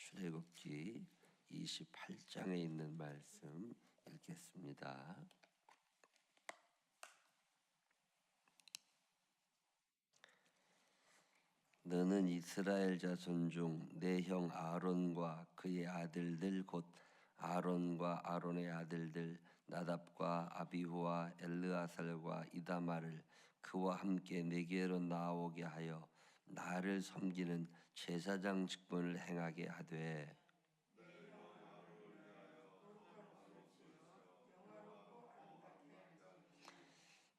출애굽기 28장에 있는 말씀 읽겠습니다. 너는 이스라엘 자손 중 내 형 아론과 그의 아들들 곧 아론과 아론의 아들들 나답과 아비후와 엘르아살과 이다말을 그와 함께 내게로 나오게 하여 나를 섬기는 제사장 직분을 행하게 하되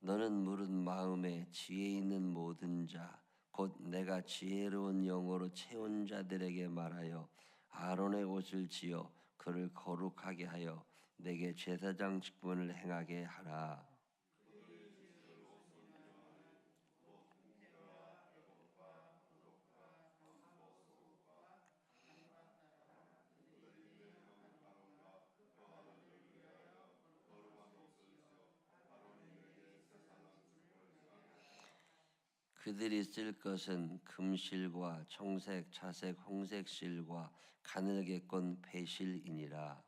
너는 물은 마음에 지혜 있는 모든 자 곧 내가 지혜로운 영어로 채운 자들에게 말하여 아론의 옷을 지어 그를 거룩하게 하여 내게 제사장 직분을 행하게 하라. 그들이 쓸 것은 금실과 청색, 자색, 홍색 실과 가늘게 꼰 배실이니라.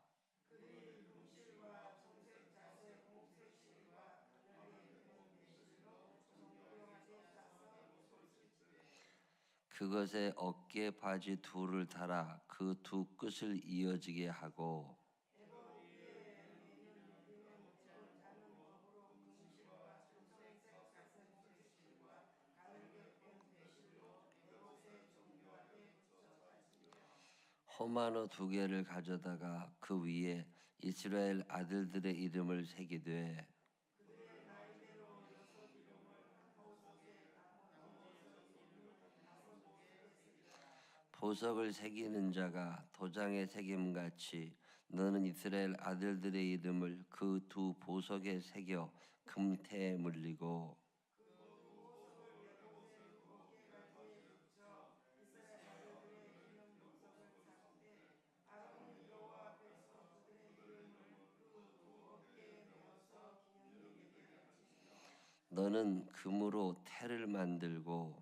그것에 어깨 바지 둘을 달아 그 두 끝을 이어지게 하고 호마노 두 개를 가져다가 그 위에 이스라엘 아들들의 이름을 새기되 보석을 새기는 자가 도장에 새김같이 너는 이스라엘 아들들의 이름을 그 두 보석에 새겨 금태에 물리고 너는 금으로 태를 만들고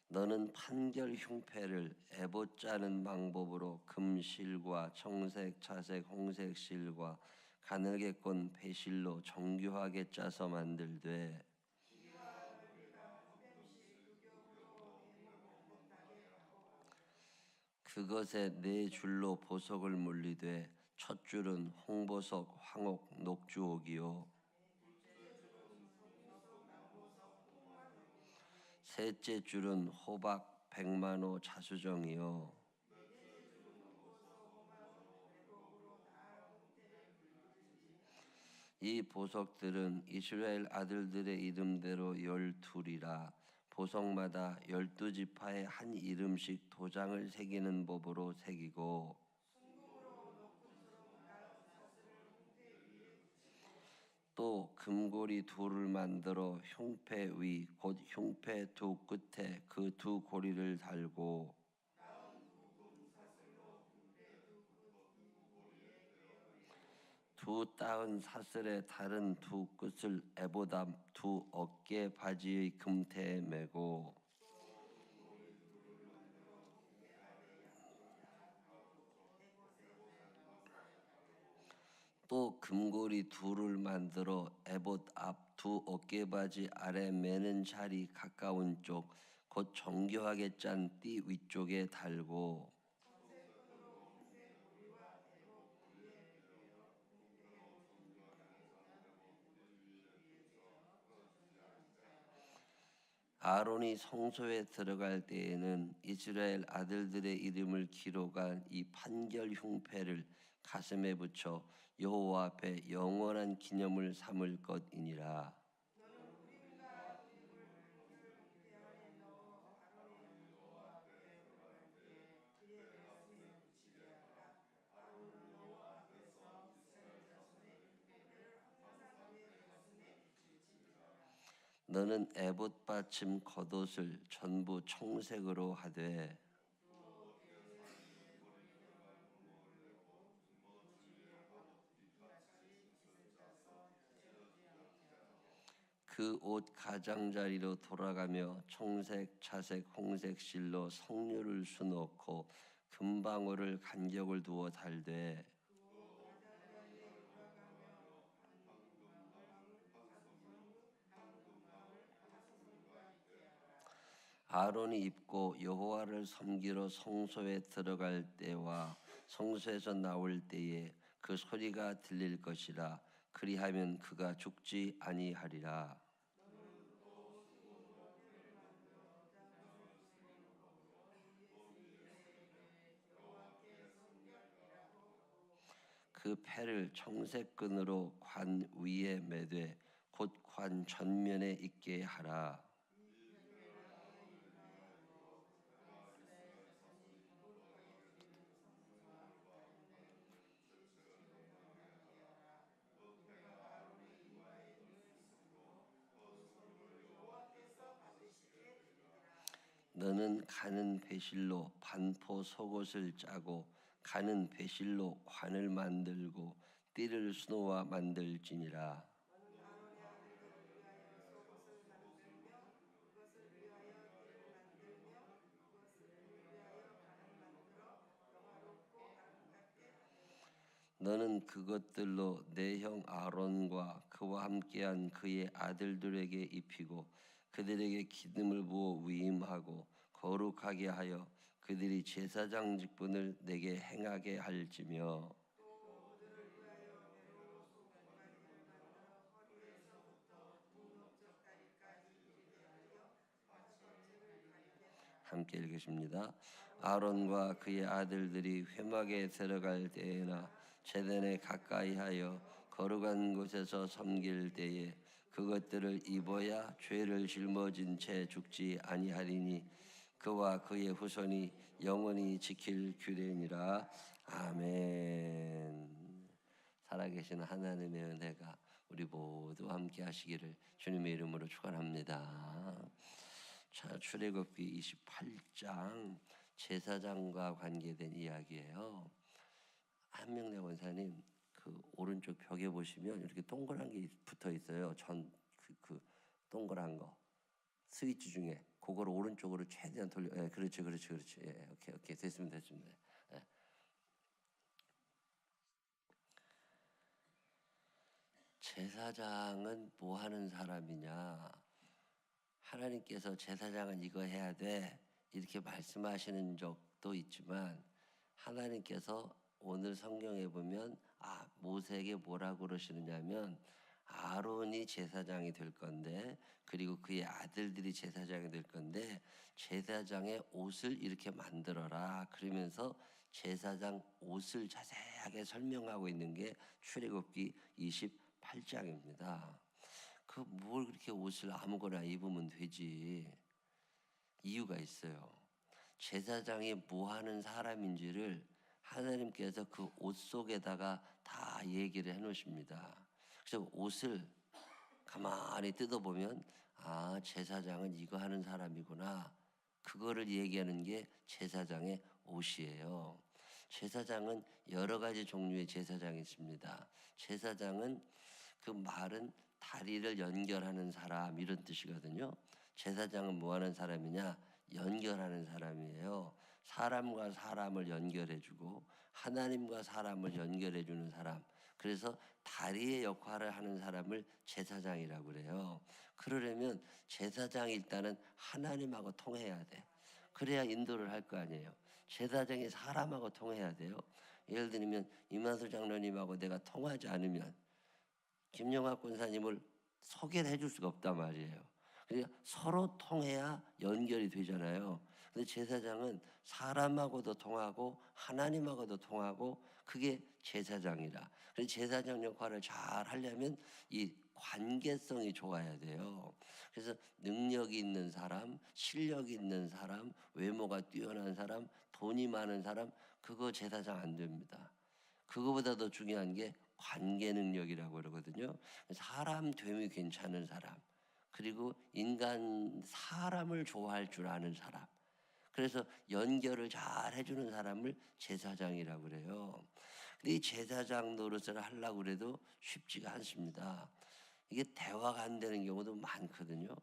너는 판결 흉패를 에봇 짜는 방법으로 금실과 청색, 자색, 홍색 실과 가늘게 꼰 배실로 정교하게 짜서 만들되 그것에 네 줄로 보석을 물리되 첫 줄은 홍보석, 황옥, 녹주옥이요 셋째 줄은 호박, 백만호, 자수정이요 이 보석들은 이스라엘 아들들의 이름대로 12이라 보석마다 12지파의 한 이름씩 도장을 새기는 법으로 새기고 또 금고리 둘을 만들어 흉패 위 곧 흉패 두 끝에 그 두 고리를 달고 두 따은 사슬의 다른 두 끝을 에봇 앞 두 어깨 바지의 금태에 매고 또 금고리 둘을 만들어 에봇 앞 두 어깨 바지 아래 매는 자리 가까운 쪽 곧 정교하게 짠 띠 위쪽에 달고 아론이 성소에 들어갈 때에는 이스라엘 아들들의 이름을 기록한 이 판결 흉패를 가슴에 붙여 여호와 앞에 영원한 기념을 삼을 것이니라. 너는 에봇 받침 겉옷을 전부 청색으로 하되 그 옷 가장자리로 돌아가며 청색, 차색, 홍색 실로 석류를 수놓고 금방울을 간격을 두어 달되 아론이 입고 여호와를 섬기러 성소에 들어갈 때와 성소에서 나올 때에 그 소리가 들릴 것이라. 그리하면 그가 죽지 아니하리라. 그 패를 청색 끈으로 관 위에 매되 곧 관 전면에 있게 하라. 너는 가는 배실로 반포 속옷을 짜고 가는 배실로 관을 만들고 띠를 수놓아 만들지니라. 너는 그것들로 내 형 아론과 그와 함께한 그의 아들들에게 입히고 그들에게 기름을 부어 위임하고 거룩하게 하여 그들이 제사장 직분을 내게 행하게 할지며. 함께 읽으십니다. 아론과 그의 아들들이 회막에 들어갈 때에나 제단에 가까이 하여 거룩한 곳에서 섬길 때에 그것들을 입어야 죄를 짊어진 채 죽지 아니하리니 그와 그의 후손이 영원히 지킬 규례니라. 아멘. 살아계신 하나님의 은혜가 우리 모두 함께 하시기를 주님의 이름으로 축원합니다. 자, 출애굽기 28장 제사장과 관계된 이야기예요. 한명래 원사님, 그 오른쪽 벽에 보시면 이렇게 동그란 게 붙어 있어요. 그 동그란 거 스위치 중에 그걸 오른쪽으로 최대한 돌려. 예, 그렇지. 예, 오케이 됐습니다. 예. 제사장은 뭐 하는 사람이냐? 하나님께서 제사장은 이거 해야 돼 이렇게 말씀하시는 적도 있지만 하나님께서 오늘 성경에 보면 모세에게 뭐라고 그러시느냐면 아론이 제사장이 될 건데 그리고 그의 아들들이 제사장이 될 건데 제사장의 옷을 이렇게 만들어라 그러면서 제사장 옷을 자세하게 설명하고 있는 게 출애굽기 28장입니다. 그 뭘 그렇게 옷을 아무거나 입으면 되지. 이유가 있어요. 제사장이 뭐 하는 사람인지를 하나님께서 그 옷 속에다가 다 얘기를 해 놓으십니다. 그래서 옷을 가만히 뜯어보면 제사장은 이거 하는 사람이구나. 그거를 얘기하는 게 제사장의 옷이에요. 제사장은 여러 가지 종류의 제사장이 있습니다. 제사장은 그 말은 다리를 연결하는 사람 이런 뜻이거든요. 제사장은 뭐 하는 사람이냐? 연결하는 사람이에요. 사람과 사람을 연결해주고 하나님과 사람을 연결해주는 사람. 그래서 다리의 역할을 하는 사람을 제사장이라고 그래요. 그러려면 제사장이 일단은 하나님하고 통해야 돼. 그래야 인도를 할 거 아니에요. 제사장이 사람하고 통해야 돼요. 예를 들면 이만수 장로님하고 내가 통하지 않으면 김영학 권사님을 소개를 해줄 수가 없단 말이에요. 그러니까 서로 통해야 연결이 되잖아요. 근데 제사장은 사람하고도 통하고 하나님하고도 통하고 그게 제사장이라. 그래서 제사장 역할을 잘 하려면 이 관계성이 좋아야 돼요. 그래서 능력이 있는 사람, 실력이 있는 사람, 외모가 뛰어난 사람, 돈이 많은 사람 그거 제사장 안 됩니다. 그거보다 더 중요한 게 관계 능력이라고 그러거든요. 사람됨이 괜찮은 사람, 그리고 인간 사람을 좋아할 줄 아는 사람. 그래서 연결을 잘 해주는 사람을 제사장이라고 그래요. 근데 이 제사장 노릇을 하려고 그래도 쉽지가 않습니다. 이게 대화가 안 되는 경우도 많거든요.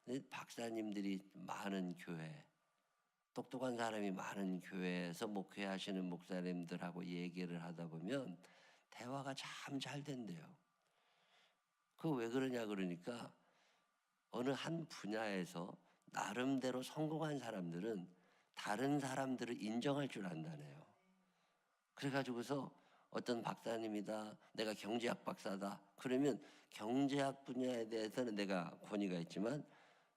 근데 박사님들이 많은 교회, 똑똑한 사람이 많은 교회에서 목회하시는 목사님들하고 얘기를 하다 보면 대화가 참 잘 된대요. 그 왜 그러냐 그러니까 어느 한 분야에서 나름대로 성공한 사람들은 다른 사람들을 인정할 줄 안다네요. 그래가지고서 어떤 박사님이다, 내가 경제학 박사다, 그러면 경제학 분야에 대해서는 내가 권위가 있지만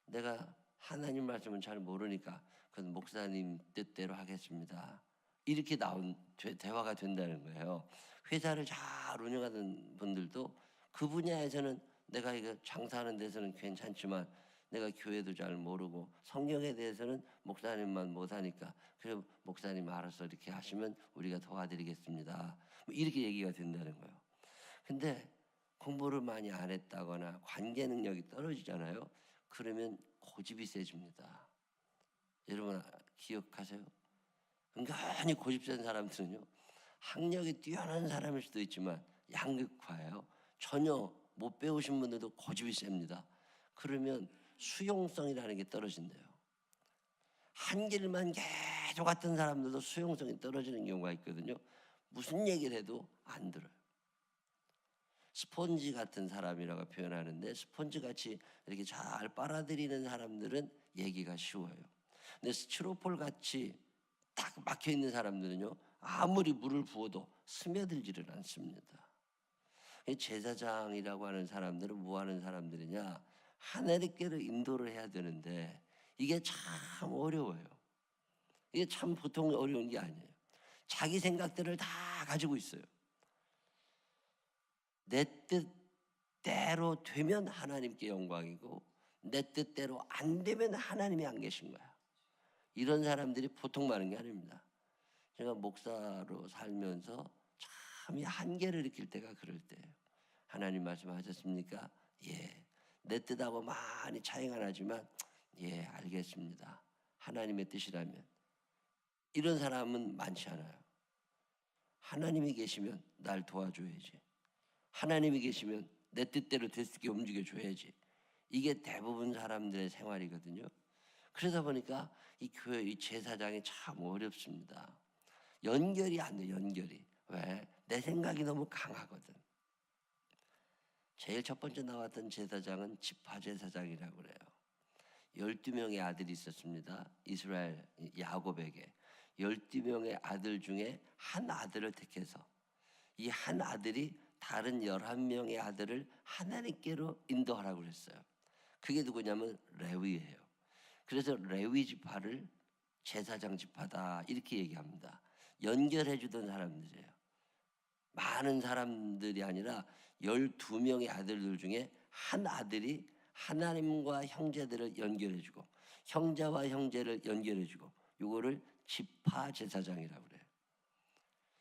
내가 하나님 말씀은 잘 모르니까 그건 목사님 뜻대로 하겠습니다, 이렇게 대화가 된다는 거예요. 회사를 잘 운영하는 분들도 그 분야에서는 내가 이거 장사하는 데서는 괜찮지만 내가 교회도 잘 모르고 성경에 대해서는 목사님만 못하니까 그럼 목사님 알아서 이렇게 하시면 우리가 도와드리겠습니다, 뭐 이렇게 얘기가 된다는 거예요. 근데 공부를 많이 안 했다거나 관계 능력이 떨어지잖아요. 그러면 고집이 세집니다. 여러분 기억하세요? 은근히 고집 센 사람들은요, 학력이 뛰어난 사람일 수도 있지만 양극화예요. 전혀 못 배우신 분들도 고집이 셉니다. 그러면 수용성이라는 게 떨어진대요. 한 길만 계속 갔던 사람들도 수용성이 떨어지는 경우가 있거든요. 무슨 얘기를 해도 안 들어요. 스폰지 같은 사람이라고 표현하는데, 스폰지같이 이렇게 잘 빨아들이는 사람들은 얘기가 쉬워요. 근데 스티로폴 같이 딱 막혀있는 사람들은요, 아무리 물을 부어도 스며들지를 않습니다. 제사장이라고 하는 사람들은 뭐 하는 사람들이냐, 하나님께로 인도를 해야 되는데 이게 참 어려워요. 이게 참 보통 어려운 게 아니에요. 자기 생각들을 다 가지고 있어요. 내 뜻대로 되면 하나님께 영광이고 내 뜻대로 안 되면 하나님이 안 계신 거야. 이런 사람들이 보통 많은 게 아닙니다. 제가 목사로 살면서 참 한계를 느낄 때가 그럴 때예요. 하나님 말씀하셨습니까? 예. 내 뜻하고 많이 차이가 나지만 예, 알겠습니다, 하나님의 뜻이라면. 이런 사람은 많지 않아요. 하나님이 계시면 날 도와줘야지, 하나님이 계시면 내 뜻대로 될 수 있게 움직여줘야지. 이게 대부분 사람들의 생활이거든요. 그러다 보니까 이 교회 이 제사장이 참 어렵습니다. 연결이 안 돼, 연결이. 왜? 내 생각이 너무 강하거든. 제일 첫 번째 나왔던 제사장은 지파 제사장이라고 그래요. 12명의 아들이 있었습니다. 이스라엘 야곱에게 12명의 아들 중에 한 아들을 택해서 이 한 아들이 다른 11명의 아들을 하나님께로 인도하라고 그랬어요. 그게 누구냐면 레위예요. 그래서 레위 지파를 제사장 지파다 이렇게 얘기합니다. 연결해 주던 사람들이에요. 많은 사람들이 아니라 12명의 아들들 중에 한 아들이 하나님과 형제들을 연결해주고 형제와 형제를 연결해주고, 이거를 지파 제사장이라고 그래요.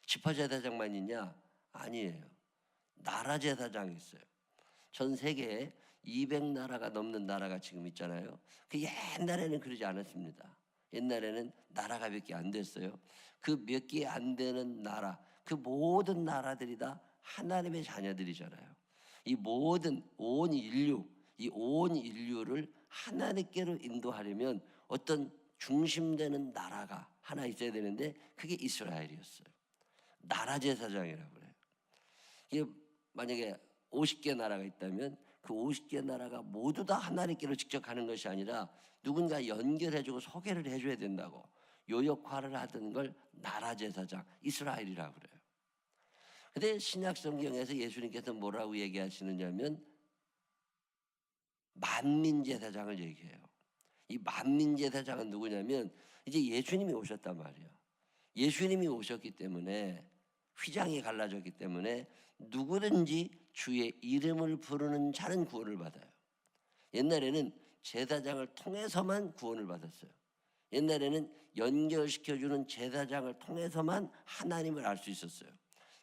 지파 제사장만 있냐? 아니에요. 나라 제사장이 있어요. 전 세계에 200나라가 넘는 나라가 지금 있잖아요. 그 옛날에는 그러지 않았습니다. 옛날에는 나라가 몇 개 안 됐어요. 그 몇 개 안 되는 나라, 그 모든 나라들이 다 하나님의 자녀들이잖아요. 이 모든 온 인류, 이 온 인류를 하나님께로 인도하려면 어떤 중심되는 나라가 하나 있어야 되는데 그게 이스라엘이었어요. 나라 제사장이라고 그래요. 이게 만약에 50개 나라가 있다면 그 50개 나라가 모두 다 하나님께로 직접 가는 것이 아니라 누군가 연결해주고 소개를 해줘야 된다고, 요 역할을 하던 걸 나라 제사장, 이스라엘이라고 그래요. 근데 신약 성경에서 예수님께서 뭐라고 얘기하시느냐면 만민 제사장을 얘기해요. 이 만민 제사장은 누구냐면 이제 예수님이 오셨단 말이에요. 예수님이 오셨기 때문에, 휘장이 갈라졌기 때문에 누구든지 주의 이름을 부르는 자는 구원을 받아요. 옛날에는 제사장을 통해서만 구원을 받았어요. 옛날에는 연결시켜주는 제사장을 통해서만 하나님을 알 수 있었어요.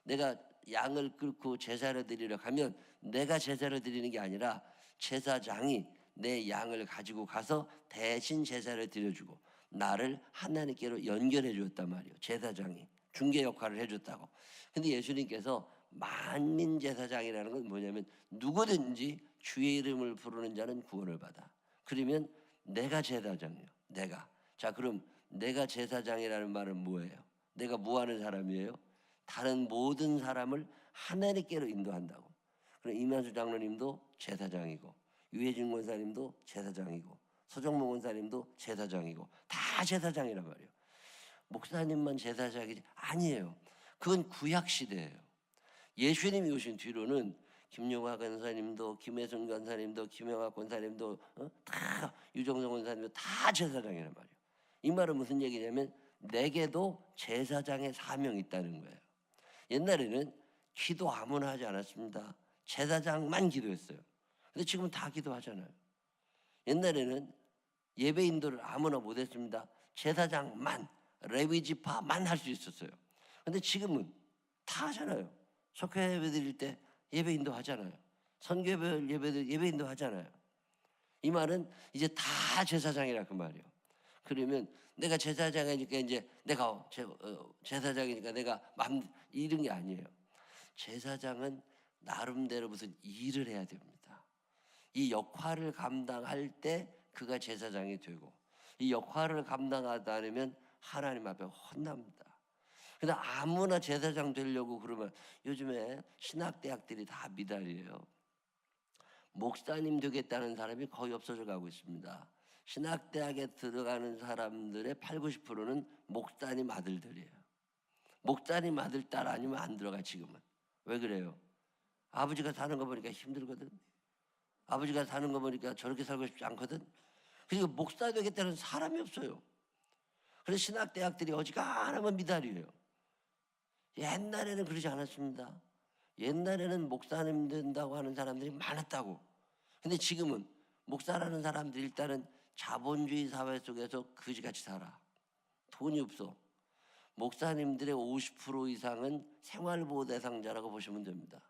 내가 양을 끌고 제사를 드리러 가면 내가 제사를 드리는 게 아니라 제사장이 내 양을 가지고 가서 대신 제사를 드려주고 나를 하나님께로 연결해 줬단 말이에요. 제사장이 중개 역할을 해줬다고. 근데 예수님께서 만민 제사장이라는 건 뭐냐면 누구든지 주의 이름을 부르는 자는 구원을 받아. 그러면 내가 제사장이요. 내가. 자, 그럼 내가 제사장이라는 말은 뭐예요? 내가 뭐 하는 사람이에요? 다른 모든 사람을 하나님께로 인도한다고. 그럼 이만수 장로님도 제사장이고, 유해진 권사님도 제사장이고, 서정모 권사님도 제사장이고, 다 제사장이란 말이에요. 목사님만 제사장이지 아니에요. 그건 구약 시대예요. 예수님이 오신 뒤로는 김용화 권사님도, 김혜순 권사님도, 김영학 권사님도, 다 유정성 권사님도 다 제사장이란 말이에요. 이 말은 무슨 얘기냐면 내게도 제사장의 사명이 있다는 거예요. 옛날에는 기도 아무나 하지 않았습니다. 제사장만 기도했어요. 근데 지금은 다 기도하잖아요. 옛날에는 예배 인도를 아무나 못했습니다. 제사장만, 레위 지파만 할 수 있었어요. 근데 지금은 다 하잖아요. 석회 예배 드릴 때 예배 인도 하잖아요. 선교별 예배들 예배 인도 하잖아요. 이 말은 이제 다 제사장이라 그 말이에요. 그러면 내가 제사장이니까 이제 내가 제사장이니까 내가 이런 게 아니에요. 제사장은 나름대로 무슨 일을 해야 됩니다. 이 역할을 감당할 때 그가 제사장이 되고, 이 역할을 감당하지 않으면 하나님 앞에 혼납니다. 근데 아무나 제사장 되려고 그러면 요즘에 신학대학들이 다 미달이에요. 목사님 되겠다는 사람이 거의 없어져 가고 있습니다. 신학대학에 들어가는 사람들의 80~90%는 목사님 아들들이에요. 목사님 아들 딸 아니면 안 들어가. 지금은 왜 그래요? 아버지가 사는 거 보니까 힘들거든. 아버지가 사는 거 보니까 저렇게 살고 싶지 않거든. 그리고 목사 되겠다는 사람이 없어요. 그래서 신학대학들이 어지간하면 미달이에요. 옛날에는 그러지 않았습니다. 옛날에는 목사님 된다고 하는 사람들이 많았다고. 근데 지금은 목사라는 사람들이 일단은 자본주의 사회 속에서 그지같이 살아. 돈이 없어. 목사님들의 50% 이상은 생활보호 대상자라고 보시면 됩니다.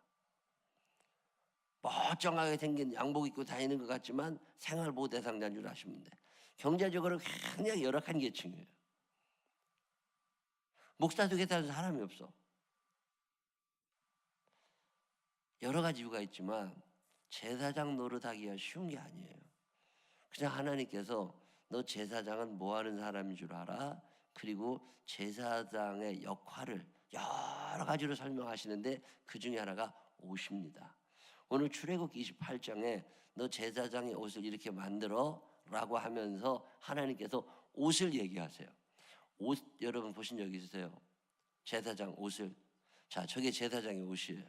멀쩡하게 생긴 양복 입고 다니는 것 같지만 생활보호 대상자인 줄 아시면 돼. 경제적으로 굉장히 열악한 계층이에요. 목사 되겠다는 사람이 없어. 여러 가지 이유가 있지만 제사장 노릇하기가 쉬운 게 아니에요. 그냥 하나님께서 너 제사장은 뭐 하는 사람인 줄 알아? 그리고 제사장의 역할을 여러 가지로 설명하시는데 그 중에 하나가 옷입니다. 오늘 출애굽기 28장에 너 제사장의 옷을 이렇게 만들어 라고 하면서 하나님께서 옷을 얘기하세요. 옷 여러분 보신 적 있으세요? 제사장 옷을. 자, 저게 제사장의 옷이에요.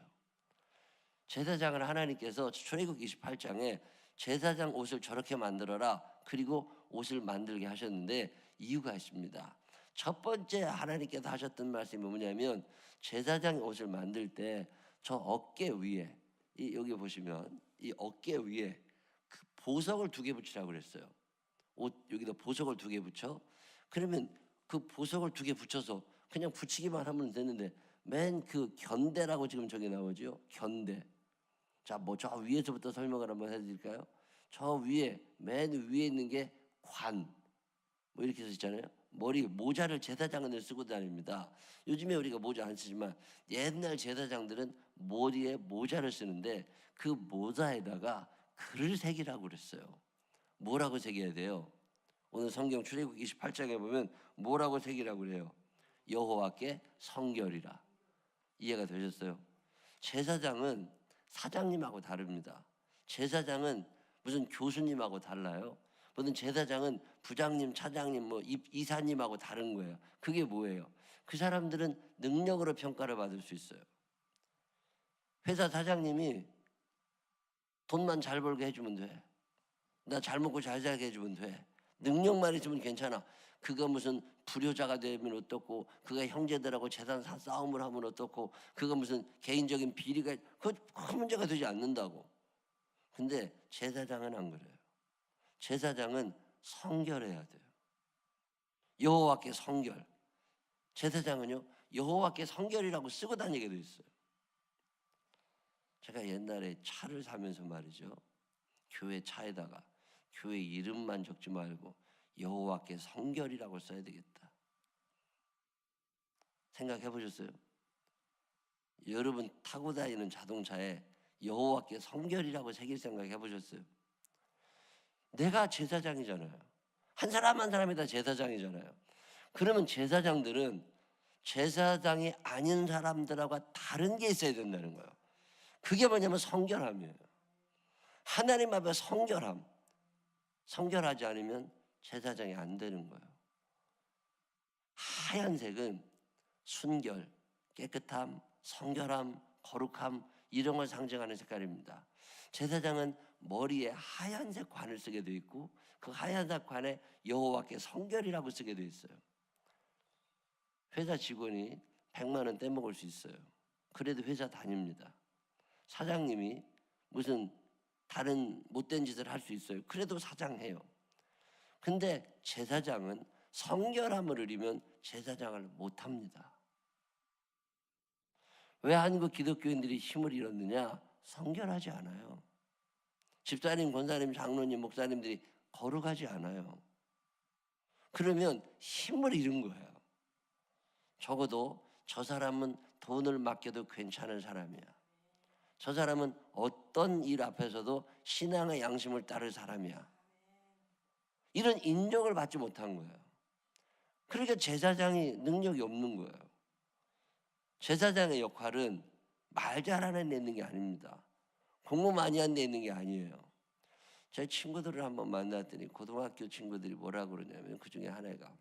제사장을 하나님께서 출애굽기 28장에 제사장 옷을 저렇게 만들어라. 그리고 옷을 만들게 하셨는데 이유가 있습니다. 첫 번째 하나님께서 하셨던 말씀이 뭐냐면 제사장의 옷을 만들 때 저 어깨 위에 여기 보시면 이 어깨 위에 그 보석을 2개 붙이라고 그랬어요. 옷 여기다 보석을 2개 붙여. 그러면 그 보석을 2개 붙여서 그냥 붙이기만 하면 되는데 맨 그 견대라고 지금 저기 나오죠. 견대. 자, 뭐 저 위에서부터 설명을 한번 해드릴까요? 저 위에 맨 위에 있는 게 관. 뭐 이렇게 써 있잖아요. 머리 모자를 제사장은 쓰고 다닙니다. 요즘에 우리가 모자 안 쓰지만 옛날 제사장들은 머리에 모자를 쓰는데 그 모자에다가 글을 새기라고 그랬어요. 뭐라고 새겨야 돼요? 오늘 성경 출애굽기 28장에 보면 뭐라고 새기라고 그래요? 여호와께 성결이라. 이해가 되셨어요? 제사장은 사장님하고 다릅니다. 제사장은 무슨 교수님하고 달라요. 무슨 제사장은 부장님, 차장님, 뭐 이사님하고 다른 거예요. 그게 뭐예요? 그 사람들은 능력으로 평가를 받을 수 있어요. 회사 사장님이 돈만 잘 벌게 해주면 돼. 나 잘 먹고 잘 살게 해주면 돼. 능력만 있으면 괜찮아. 그가 무슨 불효자가 되면 어떻고, 그가 형제들하고 재산 싸움을 하면 어떻고, 그가 무슨 개인적인 비리가 그 큰 문제가 되지 않는다고. 근데 제사장은 안 그래요. 제사장은 성결해야 돼요. 여호와께 성결. 제사장은요 여호와께 성결이라고 쓰고 다니게 돼 있어요. 제가 옛날에 차를 사면서 말이죠, 교회 차에다가 교회 이름만 적지 말고 여호와께 성결이라고 써야 되겠다 생각해 보셨어요? 여러분 타고 다니는 자동차에 여호와께 성결이라고 새길 생각 해보셨어요? 내가 제사장이잖아요. 한 사람 한 사람이 다 제사장이잖아요. 그러면 제사장들은 제사장이 아닌 사람들하고 다른 게 있어야 된다는 거예요. 그게 뭐냐면 성결함이에요. 하나님 앞에 성결함. 성결하지 않으면 제사장이 안 되는 거예요. 하얀색은 순결, 깨끗함, 성결함, 거룩함 이런 걸 상징하는 색깔입니다. 제사장은 머리에 하얀색 관을 쓰게 되어 있고 그 하얀색 관에 여호와께 성결이라고 쓰게 되어 있어요. 회사 직원이 100만 원 떼먹을 수 있어요. 그래도 회사 다닙니다. 사장님이 무슨 다른 못된 짓을 할 수 있어요. 그래도 사장해요. 근데 제사장은 성결함을 이루면 제사장을 못합니다. 왜 한국 기독교인들이 힘을 잃었느냐? 성결하지 않아요. 집사님, 권사님, 장로님, 목사님들이 거룩하지 않아요. 그러면 힘을 잃은 거예요. 적어도 저 사람은 돈을 맡겨도 괜찮은 사람이야. 저 사람은 어떤 일 앞에서도 신앙의 양심을 따를 사람이야. 이런 인정을 받지 못한 거예요. 그러니까 제사장이 능력이 없는 거예요. 제사장의 역할은 말 잘하는 데 있는 게 아닙니다. 공부 많이 하는 데 있는 게 아니에요. 제 친구들을 한번 만났더니 고등학교 친구들이 뭐라 그러냐면 그 중에 하나가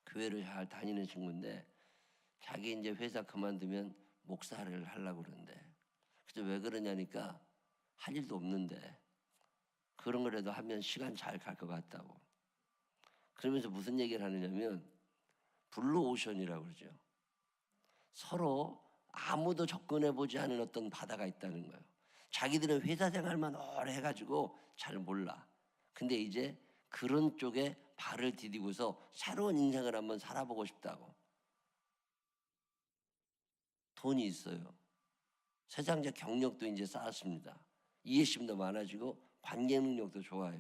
교회를 잘 다니는 친구인데 자기 이제 회사 그만두면 목사를 하려고 그러는데 그래서 왜 그러냐니까 할 일도 없는데 그런 거라도 하면 시간 잘 갈 것 같다고. 그러면서 무슨 얘기를 하느냐면 블루오션이라고 그러죠. 서로 아무도 접근해보지 않은 어떤 바다가 있다는 거예요. 자기들은 회사 생활만 오래 해가지고 잘 몰라. 근데 이제 그런 쪽에 발을 디디고서 새로운 인생을 한번 살아보고 싶다고. 돈이 있어요. 세상적 경력도 이제 쌓았습니다. 이해심도 많아지고 관계 능력도 좋아요.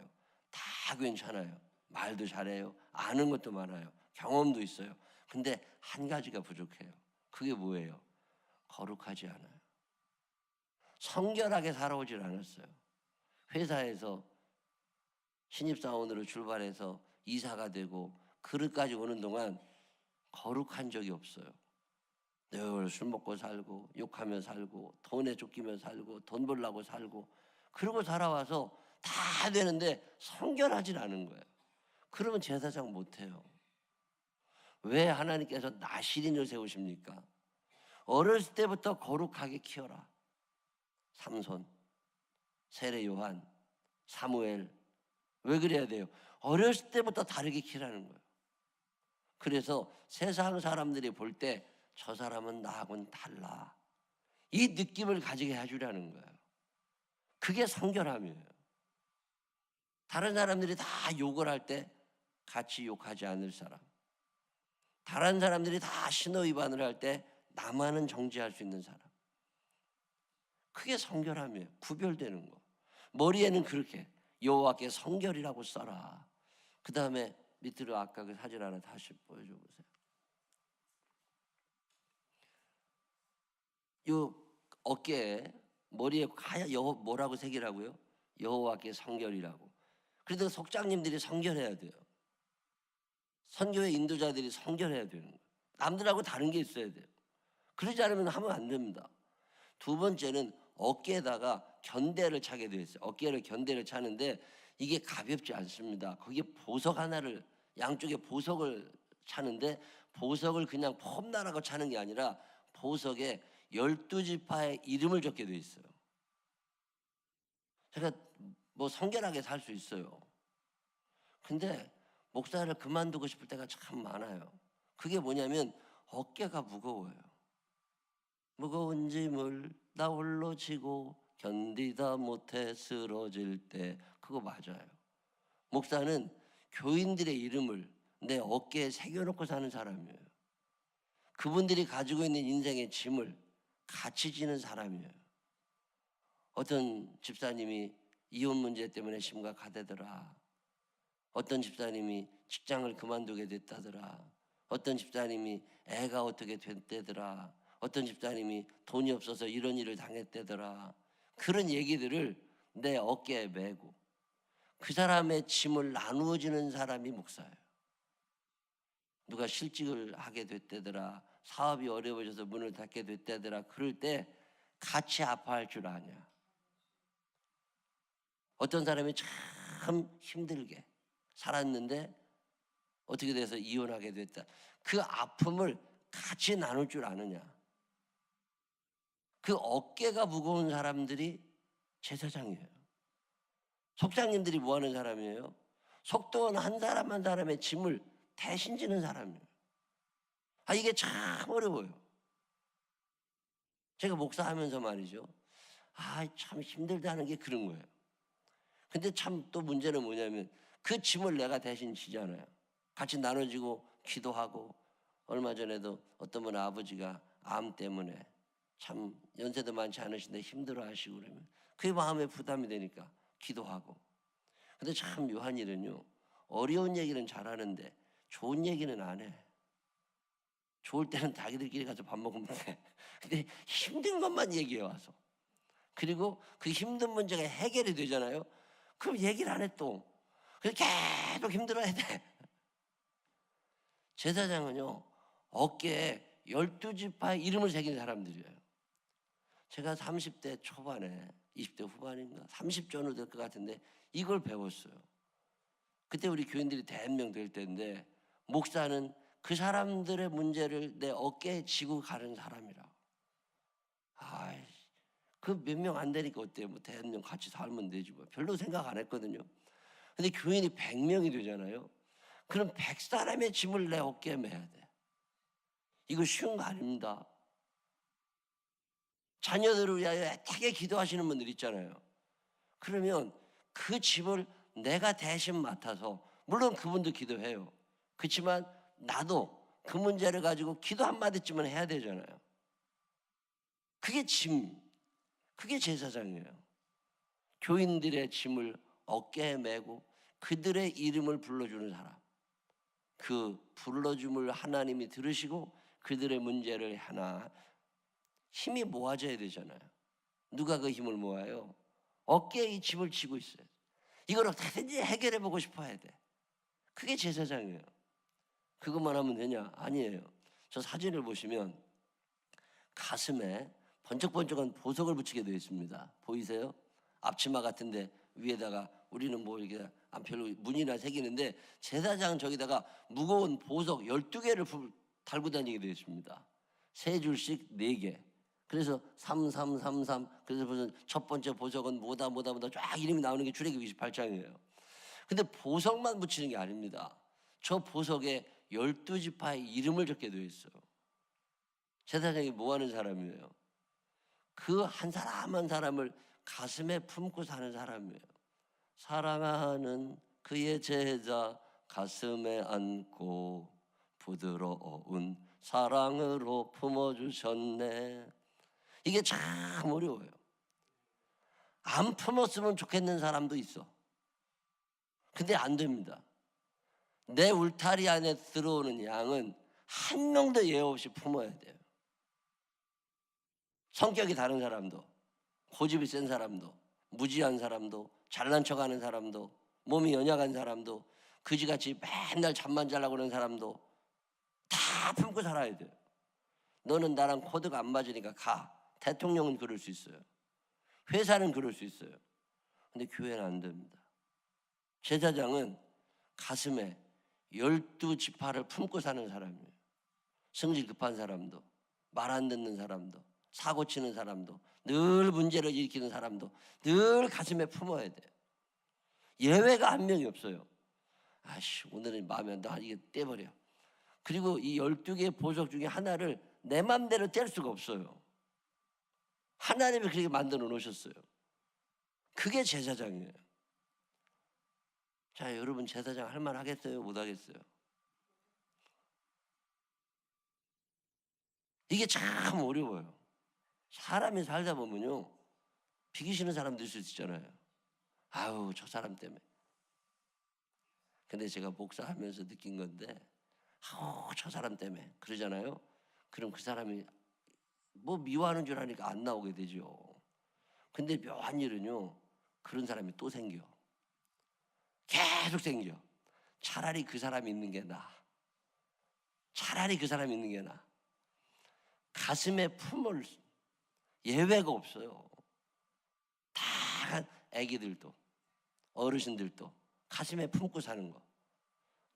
다 괜찮아요. 말도 잘해요. 아는 것도 많아요. 경험도 있어요. 근데 한 가지가 부족해요. 그게 뭐예요? 거룩하지 않아요. 성결하게 살아오질 않았어요. 회사에서 신입사원으로 출발해서 이사가 되고 그릇까지 오는 동안 거룩한 적이 없어요. 늘 술 먹고 살고 욕하며 살고 돈에 쫓기며 살고 돈 벌려고 살고 그러고 살아와서 다 되는데 성결하질 않은 거예요. 그러면 제사장 못해요. 왜 하나님께서 나실인을 세우십니까? 어렸을 때부터 거룩하게 키워라. 삼손, 세례 요한, 사무엘. 왜 그래야 돼요? 어렸을 때부터 다르게 키라는 거예요. 그래서 세상 사람들이 볼 때 저 사람은 나하고는 달라. 이 느낌을 가지게 해주라는 거예요. 그게 성결함이에요. 다른 사람들이 다 욕을 할 때 같이 욕하지 않을 사람. 다른 사람들이 다 신호 위반을 할 때 나만은 정지할 수 있는 사람. 그게 성결함이에요. 구별되는 거. 머리에는 그렇게 여호와께 성결이라고 써라. 그 다음에 밑으로 아까 그 사진 하나 다시 보여줘 보세요. 요 어깨에 머리에 하얀 뭐라고 새기라고요? 여호와께 성결이라고. 그래도 속장님들이 성결해야 돼요. 선교회 인도자들이 성결해야 되는 거예요. 남들하고 다른 게 있어야 돼요. 그러지 않으면 하면 안 됩니다. 두 번째는 어깨에다가 견대를 차게 되어 있어요. 어깨를 견대를 차는데 이게 가볍지 않습니다. 거기에 보석 하나를 양쪽에 보석을 차는데 보석을 그냥 폼나라고 차는 게 아니라 보석에 12지파의 이름을 적게 되어 있어요. 제가 뭐 성결하게 살 수 있어요. 근데 목사를 그만두고 싶을 때가 참 많아요. 그게 뭐냐면 어깨가 무거워요. 무거운 짐을 나 홀로 지고 견디다 못해 쓰러질 때 그거 맞아요. 목사는 교인들의 이름을 내 어깨에 새겨놓고 사는 사람이에요. 그분들이 가지고 있는 인생의 짐을 같이 지는 사람이에요. 어떤 집사님이 이혼 문제 때문에 심각하다더라. 어떤 집사님이 직장을 그만두게 됐다더라. 어떤 집사님이 애가 어떻게 됐다더라. 어떤 집사님이 돈이 없어서 이런 일을 당했대더라. 그런 얘기들을 내 어깨에 메고 그 사람의 짐을 나누어 주는 사람이 목사예요. 누가 실직을 하게 됐대더라. 사업이 어려워져서 문을 닫게 됐대더라. 그럴 때 같이 아파할 줄 아냐. 어떤 사람이 참 힘들게 살았는데 어떻게 돼서 이혼하게 됐다. 그 아픔을 같이 나눌 줄 아느냐. 그 어깨가 무거운 사람들이 제사장이에요. 속장님들이 뭐 하는 사람이에요? 속도원 한 사람 한 사람의 짐을 대신 지는 사람이에요. 이게 참 어려워요. 제가 목사하면서 말이죠. 참 힘들다는 게 그런 거예요. 근데 참 또 문제는 뭐냐면 그 짐을 내가 대신 지잖아요. 같이 나눠지고 기도하고, 얼마 전에도 어떤 분 아버지가 암 때문에 참 연세도 많지 않으신데 힘들어 하시고 그러면 그게 마음에 부담이 되니까 기도하고. 근데 참 묘한 일은요, 어려운 얘기는 잘하는데 좋은 얘기는 안 해. 좋을 때는 자기들끼리 가서 밥 먹으면 돼. 근데 힘든 것만 얘기해 와서. 그리고 그 힘든 문제가 해결이 되잖아요. 그럼 얘기를 안 해 또. 그래서 계속 힘들어야 돼. 제사장은요, 어깨에 12지파의 이름을 새긴 사람들이에요. 제가 30대 초반에 20대 후반인가 30전후 될 것 같은데 이걸 배웠어요. 그때 우리 교인들이 대한명 될 때인데 목사는 그 사람들의 문제를 내 어깨에 지고 가는 사람이라고. 그 몇 명 안 되니까 어때요? 뭐 대한명 같이 살면 되지 뭐. 별로 생각 안 했거든요. 근데 교인이 100명이 되잖아요. 그럼 100사람의 짐을 내 어깨에 매야 돼. 이거 쉬운 거 아닙니다. 자녀들을 위하여 애타게 기도하시는 분들 있잖아요. 그러면 그 짐을 내가 대신 맡아서, 물론 그분도 기도해요. 그렇지만 나도 그 문제를 가지고 기도 한마디쯤은 해야 되잖아요. 그게 짐, 그게 제사장이에요. 교인들의 짐을 어깨에 메고 그들의 이름을 불러주는 사람. 그 불러줌을 하나님이 들으시고 그들의 문제를 하나 힘이 모아져야 되잖아요. 누가 그 힘을 모아요? 어깨에 이 짐을 지고 있어요. 이걸 어떻게든지 해결해 보고 싶어 해야 돼. 그게 제사장이에요. 그것만 하면 되냐? 아니에요. 저 사진을 보시면 가슴에 번쩍번쩍한 보석을 붙이게 되어 있습니다. 보이세요? 앞치마 같은데 위에다가 우리는 뭐 이렇게 안 별로 무늬나 새기는데 제사장은 저기다가 무거운 보석 12개를 달고 다니게 되어 있습니다. 3줄씩 4개. 그래서 3333. 그래서 무슨 첫 번째 보석은 뭐다 쫙 이름이 나오는 게 출애굽기 28장이에요. 근데 보석만 붙이는 게 아닙니다. 저 보석에 12지파의 이름을 적게 되어 있어요. 제사장이 뭐 하는 사람이에요? 그 한 사람 한 사람을 가슴에 품고 사는 사람이에요. 사랑하는 그의 제자 가슴에 안고 부드러운 사랑으로 품어주셨네. 이게 참 어려워요. 안 품었으면 좋겠는 사람도 있어. 근데 안 됩니다. 내 울타리 안에 들어오는 양은 한 명도 예외 없이 품어야 돼요. 성격이 다른 사람도, 고집이 센 사람도, 무지한 사람도, 잘난 척하는 사람도, 몸이 연약한 사람도, 그지같이 맨날 잠만 자려고 그러는 사람도 다 품고 살아야 돼요. 너는 나랑 코드가 안 맞으니까 가. 대통령은 그럴 수 있어요. 회사는 그럴 수 있어요. 근데 교회는 안 됩니다. 제사장은 가슴에 12지파를 품고 사는 사람이에요. 성질 급한 사람도, 말 안 듣는 사람도, 사고 치는 사람도, 늘 문제를 일으키는 사람도 늘 가슴에 품어야 돼요. 예외가 한 명이 없어요. 오늘은 마음에 안 든다. 이게 떼버려. 그리고 이 12개의 보석 중에 하나를 내 맘대로 뗄 수가 없어요. 하나님이 그렇게 만들어 놓으셨어요. 그게 제사장이에요. 자, 여러분 제사장 할 만 하겠어요? 못 하겠어요? 이게 참 어려워요. 사람이 살다 보면요, 비기 싫은 사람도 있을 수 있잖아요. 저 사람 때문에. 근데 제가 목사하면서 느낀 건데, 저 사람 때문에 그러잖아요. 그럼 그 사람이 뭐 미워하는 줄 아니까 안 나오게 되죠. 근데 묘한 일은요, 그런 사람이 또 생겨. 계속 생겨. 차라리 그 사람이 있는 게 나아. 차라리 그 사람이 있는 게 나아. 가슴에 품을 예외가 없어요. 다 애기들도 어르신들도 가슴에 품고 사는 거.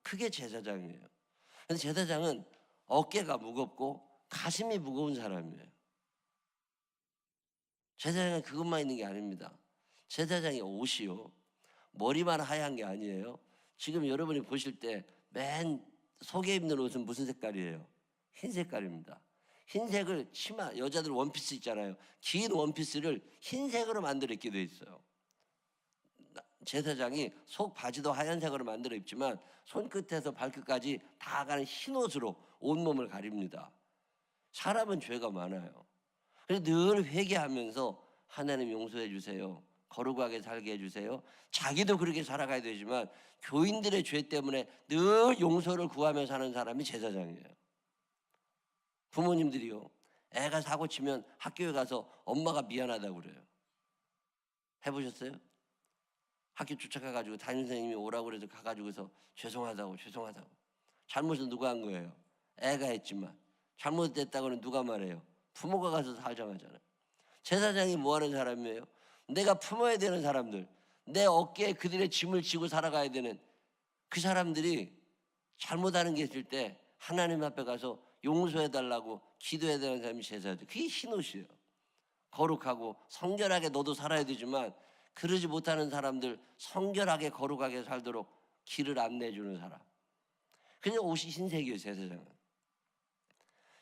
그게 제사장이에요. 근데 제사장은 어깨가 무겁고 가슴이 무거운 사람이에요. 제사장은 그것만 있는 게 아닙니다. 제사장의 옷이요, 머리만 하얀 게 아니에요. 지금 여러분이 보실 때 맨 속에 입는 옷은 무슨 색깔이에요? 흰 색깔입니다. 흰색을 치마, 여자들 원피스 있잖아요. 긴 원피스를 흰색으로 만들어 입게 돼 있어요. 제사장이 속 바지도 하얀색으로 만들어 입지만 손끝에서 발끝까지 다 가는 흰 옷으로 온몸을 가립니다. 사람은 죄가 많아요. 그래서 늘 회개하면서 하나님 용서해 주세요, 거룩하게 살게 해주세요. 자기도 그렇게 살아가야 되지만 교인들의 죄 때문에 늘 용서를 구하며 사는 사람이 제사장이에요. 부모님들이요, 애가 사고 치면 학교에 가서 엄마가 미안하다고 그래요. 해보셨어요? 학교 쫓아가가지고 담임선생님이 오라고 그래서 가가지고서 죄송하다고. 잘못은 누가 한 거예요? 애가 했지만. 잘못됐다고는 누가 말해요? 부모가 가서 사정하잖아요. 제사장이 뭐 하는 사람이에요? 내가 품어야 되는 사람들, 내 어깨에 그들의 짐을 지고 살아가야 되는 그 사람들이 잘못하는 게 있을 때 하나님 앞에 가서 용서해달라고 기도해야 되는 사람이 제사장. 그게 흰옷이에요. 거룩하고 성결하게 너도 살아야 되지만 그러지 못하는 사람들 성결하게 거룩하게 살도록 길을 안내해주는 사람. 그냥 옷이 흰색이에요. 제사장은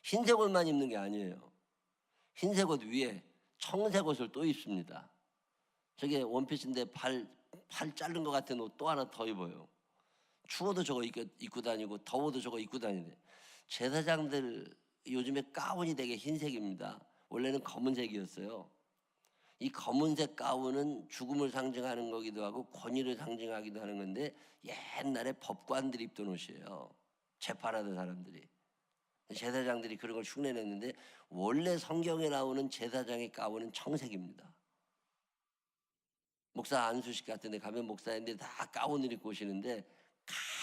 흰색 옷만 입는 게 아니에요. 흰색 옷 위에 청색 옷을 또 입습니다. 저게 원피스인데 팔 자른 것 같은 옷 또 하나 더 입어요. 추워도 저거 입고 다니고 더워도 저거 입고 다니네. 제사장들 요즘에 가운이 되게 흰색입니다. 원래는 검은색이었어요. 이 검은색 가운은 죽음을 상징하는 거기도 하고 권위를 상징하기도 하는 건데 옛날에 법관들이 입던 옷이에요. 재판하던 사람들이. 제사장들이 그런 걸 흉내냈는데 원래 성경에 나오는 제사장의 가운은 청색입니다. 목사 안수식 같은 데 가면 목사인데 다 가운을 입고 오시는데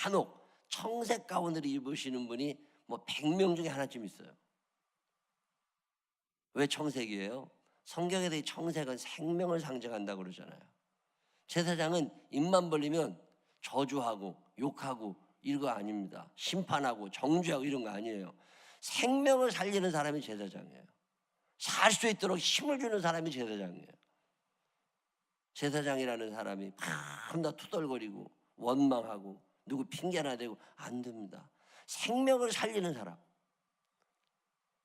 간혹 청색 가운을 입으시는 분이 뭐 100명 중에 하나쯤 있어요. 왜 청색이에요? 성경에 대해 청색은 생명을 상징한다고 그러잖아요. 제사장은 입만 벌리면 저주하고 욕하고 이런 거 아닙니다. 심판하고 정죄하고 이런 거 아니에요. 생명을 살리는 사람이 제사장이에요. 살 수 있도록 힘을 주는 사람이 제사장이에요. 제사장이라는 사람이 밤낮 투덜거리고 원망하고 누구 핑계나 대고 안 됩니다. 생명을 살리는 사람,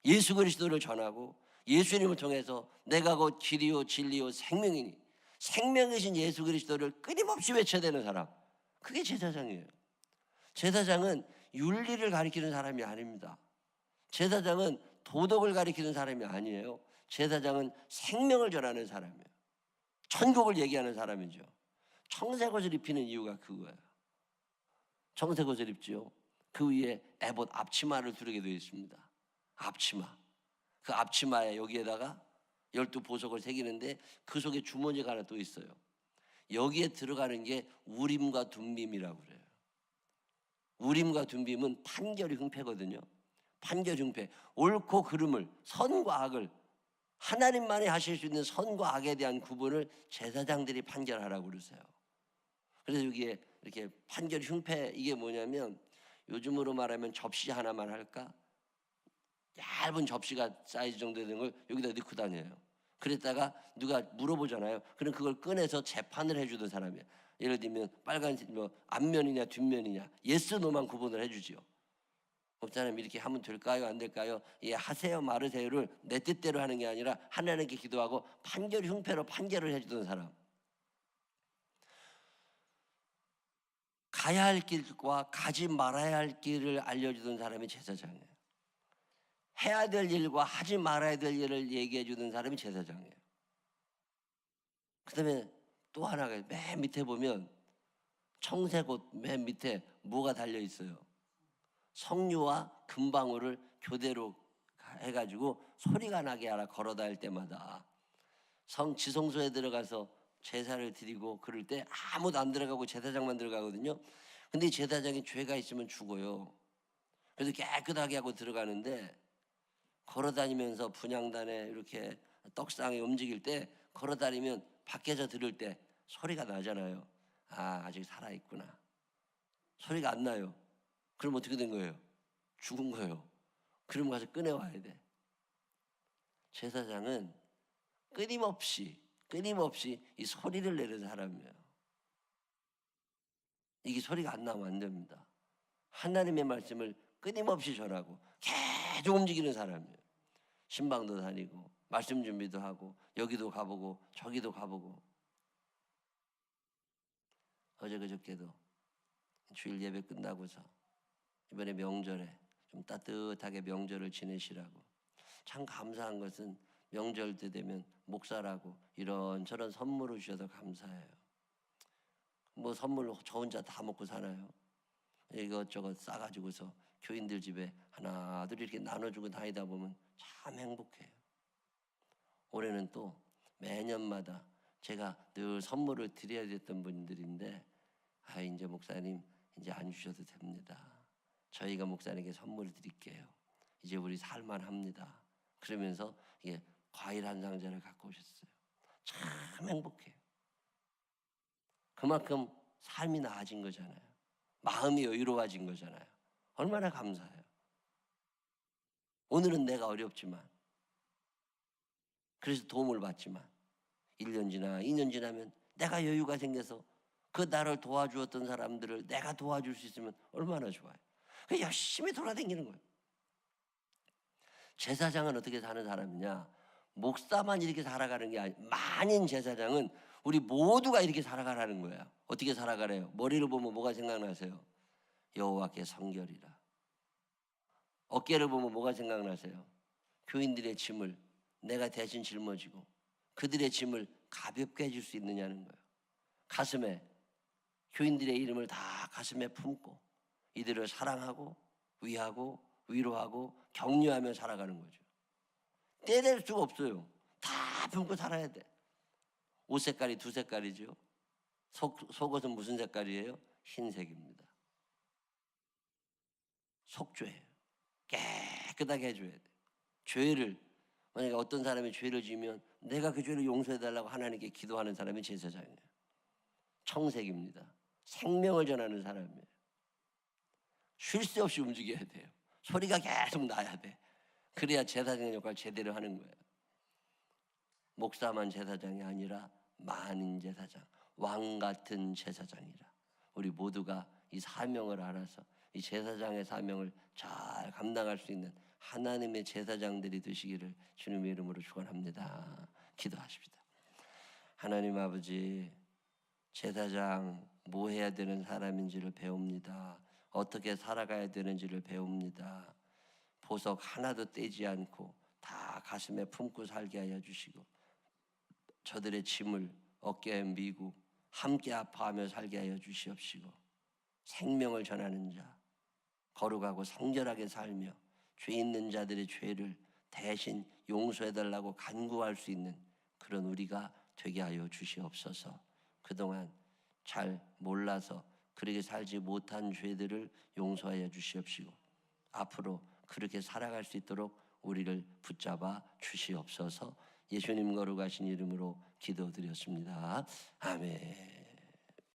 예수 그리스도를 전하고 예수님을 통해서 내가 곧 길이요 진리요 생명이니 생명이신 예수 그리스도를 끊임없이 외쳐야 되는 사람, 그게 제사장이에요. 제사장은 윤리를 가리키는 사람이 아닙니다. 제사장은 도덕을 가리키는 사람이 아니에요. 제사장은 생명을 전하는 사람이에요. 천국을 얘기하는 사람이죠. 청색 옷을 입히는 이유가 그거예요. 청색 옷을 입지요. 그 위에 에봇 앞치마를 두르게 되어 있습니다. 앞치마. 그 앞치마에 여기에다가 12보석을 새기는데 그 속에 주머니가 하나 또 있어요. 여기에 들어가는 게 우림과 둠빔이라고 그래요. 우림과 둠빔은 판결이 흥패거든요. 판결 흥패. 옳고 그름을, 선과 악을, 하나님만이 하실 수 있는 선과 악에 대한 구분을 제사장들이 판결하라고 그러세요. 그래서 여기에 이렇게 판결 흉패, 이게 뭐냐면 요즘으로 말하면 접시 하나만 할까? 얇은 접시가 사이즈 정도 되는 걸 여기다 넣고 다녀요. 그랬다가 누가 물어보잖아요. 그럼 그걸 꺼내서 재판을 해주던 사람이에요. 예를 들면 빨간색 뭐 앞면이냐 뒷면이냐 예스 노만 구분을 해주지요. 목사님 이렇게 하면 될까요? 안 될까요? 예, 하세요 말으세요를 내 뜻대로 하는 게 아니라 하나님께 기도하고 판결 흉패로 판결을 해주던 사람. 가야 할 길과 가지 말아야 할 길을 알려주던 사람이 제사장이에요. 해야 될 일과 하지 말아야 될 일을 얘기해 주는 사람이 제사장이에요. 그 다음에 또 하나가 맨 밑에 보면 청색 옷 맨 밑에 뭐가 달려 있어요? 석류와 금방울을 교대로 해가지고 소리가 나게 하라. 걸어다닐 때마다 지성소에 들어가서 제사를 드리고 그럴 때 아무도 안 들어가고 제사장만 들어가거든요. 근데 제사장이 죄가 있으면 죽어요. 그래서 깨끗하게 하고 들어가는데 걸어다니면서 분향단에 이렇게 떡상에 움직일 때 걸어다니면 밖에서 들을 때 소리가 나잖아요. 아, 아직 살아있구나. 소리가 안 나요. 그럼 어떻게 된 거예요? 죽은 거예요. 그럼 가서 꺼내와야 돼. 제사장은 끊임없이 이 소리를 내는 사람이에요. 이게 소리가 안 나면 안 됩니다. 하나님의 말씀을 끊임없이 전하고 계속 움직이는 사람이에요. 신방도 다니고 말씀 준비도 하고 여기도 가보고 저기도 가보고. 어제 그저께도 주일 예배 끝나고서 이번에 명절에 좀 따뜻하게 명절을 지내시라고. 참 감사한 것은 명절 때 되면 목사라고 이런저런 선물을 주셔서 감사해요. 뭐 선물 저 혼자 다 먹고 살아요. 이것저것 싸가지고서 교인들 집에 하나둘 이렇게 나눠주고 다니다 보면 참 행복해요. 올해는 또 매년마다 제가 늘 선물을 드려야 됐던 분들인데 이제 목사님 이제 안 주셔도 됩니다. 저희가 목사님께 선물을 드릴게요. 이제 우리 살만합니다. 그러면서 이게 과일 한 상자를 갖고 오셨어요. 참 행복해요. 그만큼 삶이 나아진 거잖아요. 마음이 여유로워진 거잖아요. 얼마나 감사해요. 오늘은 내가 어렵지만 그래서 도움을 받지만 1년 지나 2년 지나면 내가 여유가 생겨서 그 나를 도와주었던 사람들을 내가 도와줄 수 있으면 얼마나 좋아요. 열심히 돌아다니는 거예요. 제사장은 어떻게 사는 사람이냐? 목사만 이렇게 살아가는 게 아니에요. 만인 제사장은 우리 모두가 이렇게 살아가라는 거예요. 어떻게 살아가래요? 머리를 보면 뭐가 생각나세요? 여호와께 성결이라. 어깨를 보면 뭐가 생각나세요? 교인들의 짐을 내가 대신 짊어지고 그들의 짐을 가볍게 해줄 수 있느냐는 거예요. 가슴에 교인들의 이름을 다 가슴에 품고 이들을 사랑하고 위하고 위로하고 격려하며 살아가는 거죠. 떼낼 수가 없어요. 다 품고 살아야 돼. 옷 색깔이 두 색깔이죠. 속옷은 무슨 색깔이에요? 흰색입니다. 속죄예요. 깨끗하게 해줘야 돼. 죄를 만약에 어떤 사람이 죄를 지으면 내가 그 죄를 용서해달라고 하나님께 기도하는 사람이 제사장이에요. 청색입니다. 생명을 전하는 사람이에요. 쉴 새 없이 움직여야 돼요. 소리가 계속 나야 돼. 그래야 제사장의 역할을 제대로 하는 거예요. 목사만 제사장이 아니라 만인 제사장, 왕 같은 제사장이라. 우리 모두가 이 사명을 알아서 이 제사장의 사명을 잘 감당할 수 있는 하나님의 제사장들이 되시기를 주님의 이름으로 축원합니다. 기도하십시다. 하나님 아버지, 제사장 뭐 해야 되는 사람인지를 배웁니다. 어떻게 살아가야 되는지를 배웁니다. 보석 하나도 떼지 않고 다 가슴에 품고 살게 하여 주시고 저들의 짐을 어깨에 미고 함께 아파하며 살게 하여 주시옵시고 생명을 전하는 자, 거룩하고 성결하게 살며 죄 있는 자들의 죄를 대신 용서해달라고 간구할 수 있는 그런 우리가 되게 하여 주시옵소서. 그동안 잘 몰라서 그렇게 살지 못한 죄들을 용서하여 주시옵시고 앞으로 그렇게 살아갈 수 있도록 우리를 붙잡아 주시옵소서. 예수님 거룩하신 이름으로 기도드렸습니다. 아멘.